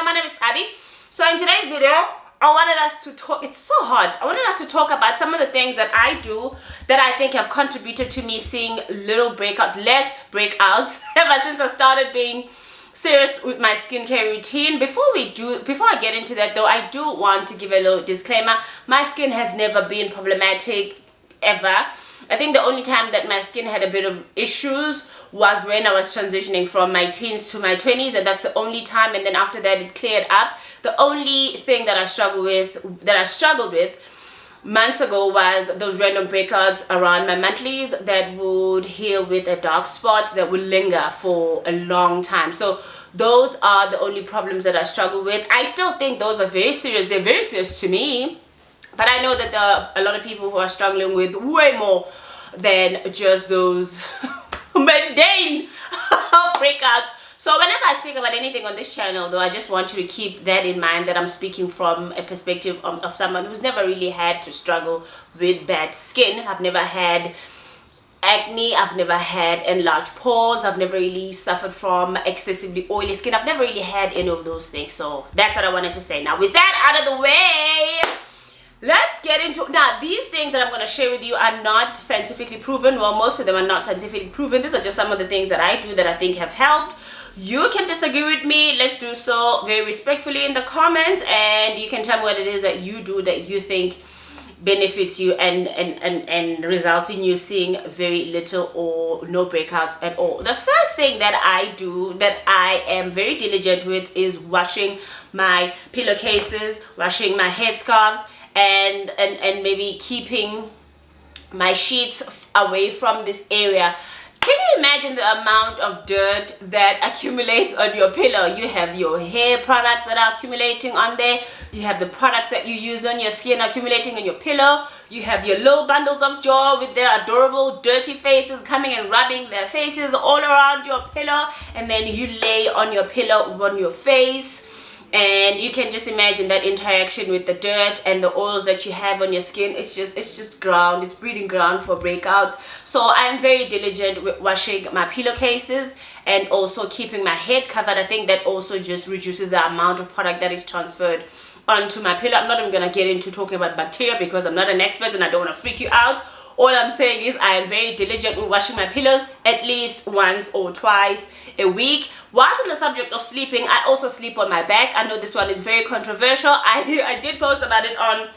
my name is Tabby. So in today's video, I wanted us to talk, it's so hot, I wanted us to talk about some of the things that I do that I think have contributed to me seeing less breakouts ever since I started being serious with my skincare routine. Before I get into that though, I do want to give a little disclaimer. My skin has never been problematic ever. I think the only time that my skin had a bit of issues was when I was transitioning from my teens to my 20s, and that's the only time, and then after that it cleared up. The only thing that I struggled with months ago was those random breakouts around my monthlies that would heal with a dark spot that would linger for a long time. So those are the only problems that I struggle with. I still think those are very serious. They're very serious to me, but I know that there are a lot of people who are struggling with way more than just those mundane breakouts. So whenever I speak about anything on this channel though, I just want you to keep that in mind, that I'm speaking from a perspective of someone who's never really had to struggle with bad skin. I've never had acne, I've never had enlarged pores, I've never really suffered from excessively oily skin. I've never really had any of those things. So that's what I wanted to say. Now with that out of the way, let's get into now. These things that I'm going to share with you are not scientifically proven. Well, most of them are not scientifically proven. These are just some of the things that I do that I think have helped. You can disagree with me. Let's do so very respectfully in the comments, and you can tell me what it is that you do that you think benefits you and results in you seeing very little or no breakouts at all. The first thing that I do that I am very diligent with is washing my pillowcases, washing my headscarves, and maybe keeping my sheets away from this area. Can you imagine the amount of dirt that accumulates on your pillow? You have your hair products that are accumulating on there. You have the products that you use on your skin accumulating on your pillow. You have your little bundles of joy with their adorable dirty faces coming and rubbing their faces all around your pillow. And then you lay on your pillow on your face. And you can just imagine that interaction with the dirt and the oils that you have on your skin. It's just ground, it's breeding ground for breakouts. So I'm very diligent with washing my pillowcases and also keeping my head covered. I think that also just reduces the amount of product that is transferred onto my pillow. I'm not even gonna get into talking about bacteria because I'm not an expert and I don't want to freak you out. All I'm saying is I am very diligent with washing my pillows at least once or twice a week. Whilst on the subject of sleeping, I also sleep on my back. I know this one is very controversial. I did post about it on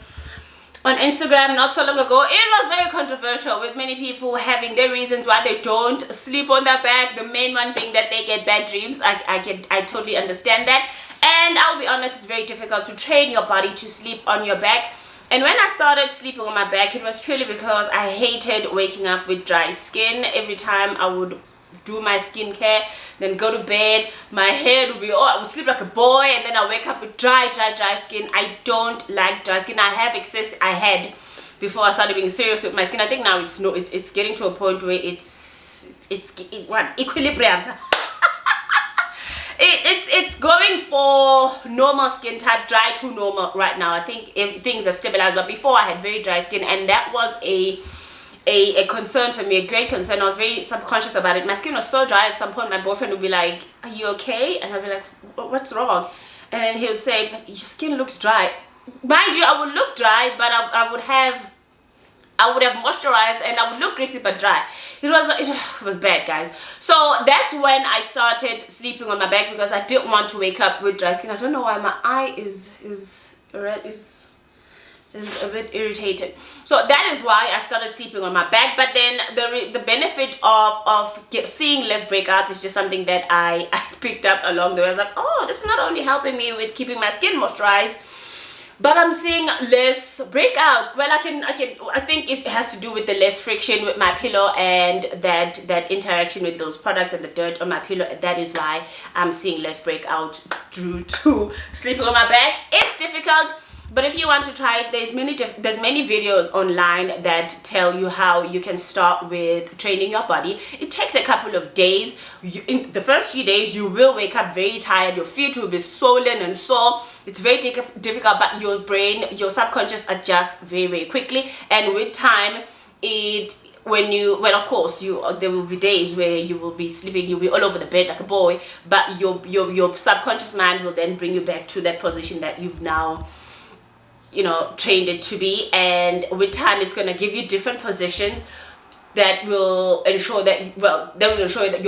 Instagram not so long ago. It was very controversial, with many people having their reasons why they don't sleep on their back. The main one being that they get bad dreams. I totally understand that. And I'll be honest, it's very difficult to train your body to sleep on your back. And when I started sleeping on my back, it was purely because I hated waking up with dry skin. Every time I would do my skincare, then go to bed, my hair would be, I would sleep like a boy, and then I wake up with dry skin. I don't like dry skin. I had before I started being serious with my skin. I think now it's getting to a point where it's equilibrium. It's going for normal skin type, dry to normal right now. I think things have stabilized, but before I had very dry skin, and that was a concern for me, a great concern. I was very subconscious about it. My skin was so dry. At some point my boyfriend would be like, "Are you okay?" And I'd be like, "What's wrong?" And then he'll say, "But your skin looks dry." Mind you, I would look dry, but I would have moisturized and I would look greasy but dry. It was bad, guys. So that's when I started sleeping on my back, because I didn't want to wake up with dry skin. I don't know why my eye is a bit irritated. So that is why I started sleeping on my back. But then the benefit of seeing less breakouts is just something that I picked up along the way. I was like, oh, this is not only helping me with keeping my skin moisturized, but I'm seeing less breakouts. Well, I think it has to do with the less friction with my pillow and that interaction with those products and the dirt on my pillow. That is why I'm seeing less breakouts due to sleeping on my back. It's difficult, but if you want to try it, there's many videos online that tell you how you can start with training your body. It takes a couple of days. In the first few days, you will wake up very tired. Your feet will be swollen and sore. It's very difficult, but your brain, your subconscious adjusts very quickly, and with time, when of course there will be days where you will be sleeping, you'll be all over the bed like a boy, but your subconscious mind will then bring you back to that position that you've now, you know, trained it to be. And with time, it's going to give you different positions that will ensure that, well, that will ensure that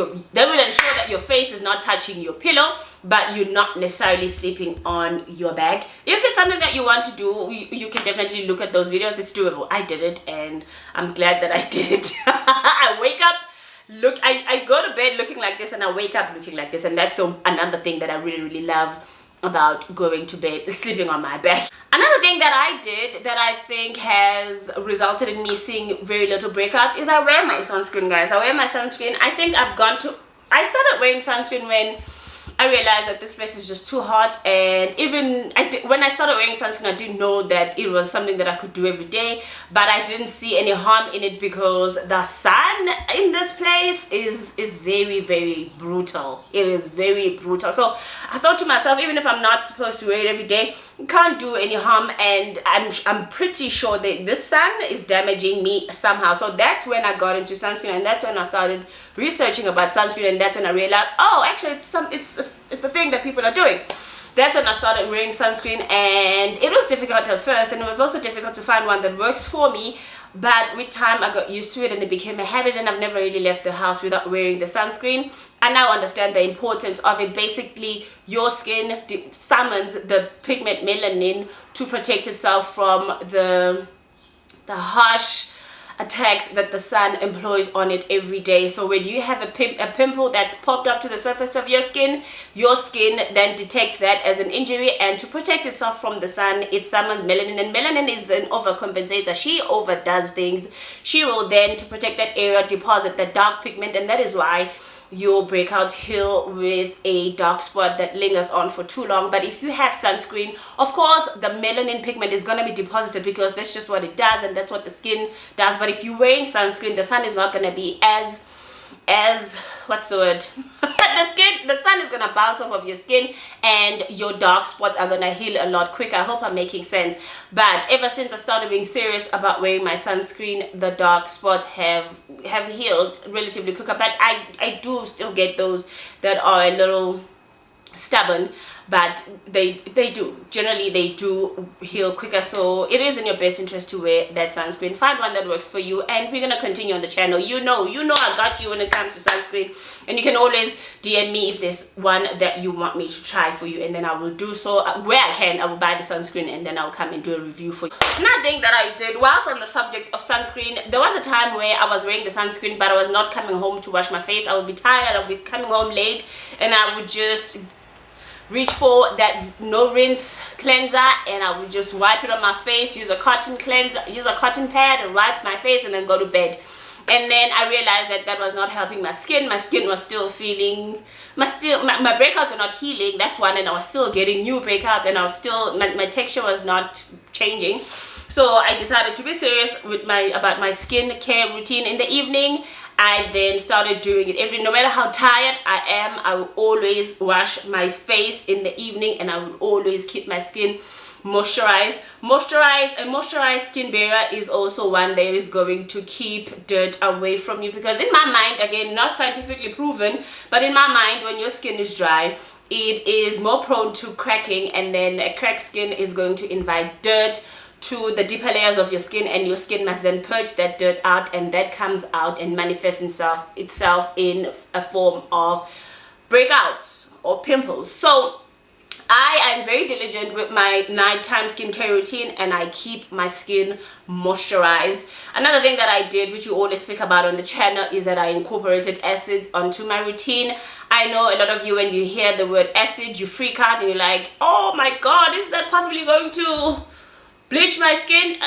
your face is not touching your pillow, but you're not necessarily sleeping on your back. If it's something that you want to do, you can definitely look at those videos. It's doable. I did it, and I'm glad that I did it. I wake up, I go to bed looking like this, and I wake up looking like this, and that's another thing that I really love about going to bed, sleeping on my back. Another thing that I did that I think has resulted in me seeing very little breakouts is I wear my sunscreen, guys. I wear my sunscreen. I think I started wearing sunscreen when I realized that this place is just too hot, and even when I started wearing sunscreen, I didn't know that it was something that I could do every day, but I didn't see any harm in it because the sun in this place is very brutal. It is very brutal. So I thought to myself, even if I'm not supposed to wear it every day, it can't do any harm, and I'm pretty sure that this sun is damaging me somehow. So that's when I got into sunscreen, and that's when I started researching about sunscreen, and that's when I realized, oh, actually it's a thing that people are doing. That's when I started wearing sunscreen, and it was difficult at first, and it was also difficult to find one that works for me. But with time, I got used to it, and it became a habit, and I've never really left the house without wearing the sunscreen. I now understand the importance of it. Basically, your skin summons the pigment melanin to protect itself from the harsh attacks that the sun employs on it every day. So when you have a pimple that's popped up to the surface of your skin then detects that as an injury, and to protect itself from the sun, it summons melanin, and melanin is an overcompensator. She overdoes things. She will then, to protect that area, deposit the dark pigment, and that is why your breakouts heal with a dark spot that lingers on for too long. But if you have sunscreen, of course the melanin pigment is going to be deposited, because that's just what it does, and that's what the skin does. But if you're wearing sunscreen, the sun is not going to be as what's the word the sun is going to bounce off of your skin, and your dark spots are going to heal a lot quicker. I hope I'm making sense. But ever since I started being serious about wearing my sunscreen, the dark spots have healed relatively quicker. But I do still get those that are a little stubborn, but they generally do heal quicker. So it is in your best interest to wear that sunscreen. Find one that works for you, and we're gonna continue on the channel. You know I got you when it comes to sunscreen, and you can always DM me if there's one that you want me to try for you, and then I will do so. Where I can, I will buy the sunscreen, and then I'll come and do a review for you. Another thing that I did whilst on the subject of sunscreen, there was a time where I was wearing the sunscreen, but I was not coming home to wash my face. I would be tired, I would be coming home late, and I would just reach for that no rinse cleanser, and I would just wipe it on my face, use a cotton pad and wipe my face, and then go to bed. And then I realized that that was not helping my skin. My skin was still feeling my breakouts were not healing. That's one, and I was still getting new breakouts, and I was still my texture was not changing. So I decided to be serious with about my skin care routine in the evening. I then started doing it no matter how tired I am, I will always wash my face in the evening, and I will always keep my skin moisturized. A moisturized skin barrier is also one that is going to keep dirt away from you, because in my mind, again, not scientifically proven, but in my mind, when your skin is dry, it is more prone to cracking, and then a cracked skin is going to invite dirt to the deeper layers of your skin, and your skin must then purge that dirt out, and that comes out and manifests itself in a form of breakouts or pimples. So I am very diligent with my nighttime skincare routine, and I keep my skin moisturized. Another thing that I did, which you always speak about on the channel, is that I incorporated acids onto my routine. I know a lot of you, when you hear the word acid, you freak out and you're like, oh my god, is that possibly going to bleach my skin?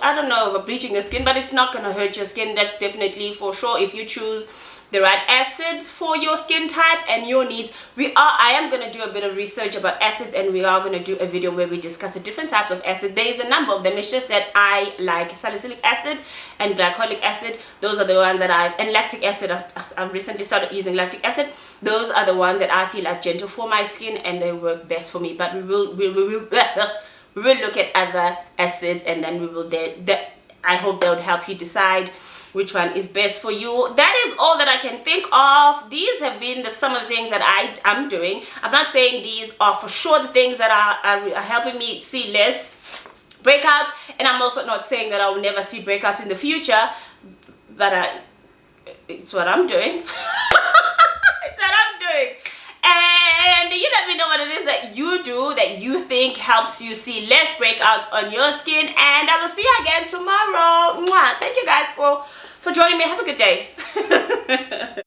I don't know about bleaching your skin, but it's not going to hurt your skin. That's definitely for sure if you choose the right acids for your skin type and your needs. I am going to do a bit of research about acids, and we are going to do a video where we discuss the different types of acid. There is a number of them. It's just that I like salicylic acid and glycolic acid. Those are the ones that and lactic acid. I've recently started using lactic acid. Those are the ones that I feel are gentle for my skin, and they work best for me. But we will look at other acids, and then we will I hope that would help you decide which one is best for you. That is all that I can think of. These have been some of the things that I'm doing. I'm not saying these are for sure the things that are helping me see less breakouts, and I'm also not saying that I will never see breakouts in the future, but it's what I'm doing. It's what I'm doing. And you let me know what it is that you do that you think helps you see less breakouts on your skin, and I will see you again tomorrow. Mwah. Thank you guys for joining me. Have a good day.